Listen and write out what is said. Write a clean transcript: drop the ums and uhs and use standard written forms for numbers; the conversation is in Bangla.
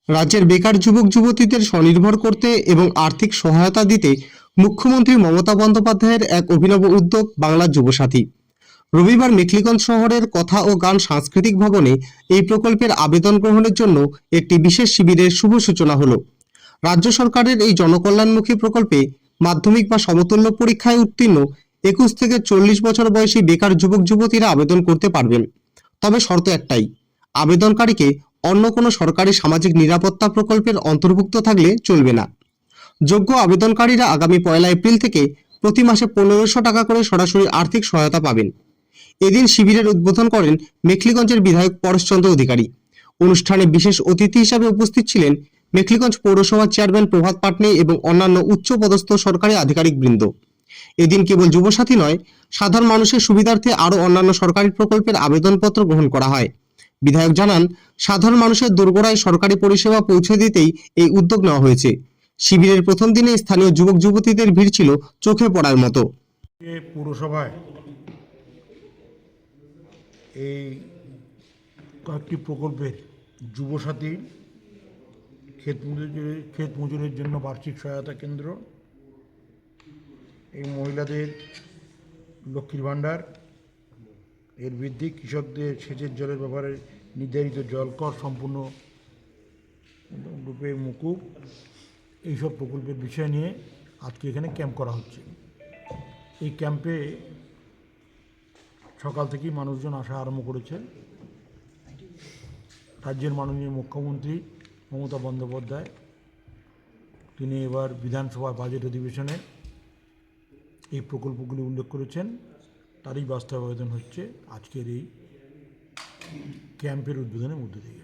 রাজ্যের বেকার যুবক যুবতীদের স্বনির্ভর করতে এবং আর্থিক সহায়তা দিতে মুখ্যমন্ত্রী মমতা বন্দ্যোপাধ্যায়ের এক অভিনব উদ্যোগ বাংলার যুবসাথী। রবিবার মেখলিগঞ্জ শহরের কথা ও গান সাংস্কৃতিক ভবনে এই প্রকল্পের আবেদন গ্রহণের জন্য একটি বিশেষ শিবিরের শুভ সূচনা হলো। রাজ্য সরকারের এই জনকল্যাণমুখী প্রকল্পে মাধ্যমিক বা সমতুল্য পরীক্ষায় উত্তীর্ণ 21 থেকে 40 বছর বয়সী বেকার যুবক যুবতীরা আবেদন করতে পারবেন। তবে শর্ত একটাই, আবেদনকারীকে অন্য কোনো সরকারি সামাজিক নিরাপত্তা প্রকল্পের অন্তর্ভুক্ত থাকলে চলবে না। যোগ্য আবেদনকারীরা আগামী 1 এপ্রিল থেকে প্রতি মাসে 1500 টাকা করে সরাসরি আর্থিক সহায়তা পাবেন। এদিন শিবিরের উদ্বোধন করেন মেখলিগঞ্জের বিধায়ক পরেশচন্দ্র অধিকারী। অনুষ্ঠানে বিশেষ অতিথি হিসাবে উপস্থিত ছিলেন মেখলিগঞ্জ পৌরসভার চেয়ারম্যান প্রভাত পাটনি এবং অন্যান্য উচ্চপদস্থ সরকারি আধিকারিকবৃন্দ। এদিন কেবল যুবসাথী নয়, সাধারণ মানুষের সুবিধার্থে আরও অন্যান্য সরকারি প্রকল্পের আবেদনপত্র গ্রহণ করা হয়। বিধায়ক জানান, সাধারণ মানুষের দোরগোড়ায় সরকারি পরিষেবা পৌঁছে দিতেই এই উদ্যোগ নেওয়া হয়েছে। শিবিরের প্রথম দিনে স্থানীয় যুবক যুবতীদের ভিড় ছিল চোখে পড়ার মতো। পৌরসভায় এই কয়েকটি প্রকল্পের যুবসাথী, ক্ষেত মজুরের জন্য বার্ষিক সহায়তা কেন্দ্র, এই মহিলাদের লক্ষ্মীর ভাণ্ডার এর বৃদ্ধি, কৃষকদের সেচের জলের ব্যাপারে নির্ধারিত জলকর সম্পূর্ণ রূপে মকুব, এইসব প্রকল্পের বিষয় নিয়ে আজকে এখানে ক্যাম্প করা হচ্ছে। এই ক্যাম্পে সকাল থেকেই মানুষজন আসা আরম্ভ করেছে। রাজ্যের মাননীয় মুখ্যমন্ত্রী মমতা বন্দ্যোপাধ্যায় তিনি এবার বিধানসভা বাজেট অধিবেশনে এই প্রকল্পগুলি উল্লেখ করেছেন, তারই বাস্তবায়ন হচ্ছে আজকের এই ক্যাম্পের উদ্বোধনের মধ্য দিয়ে।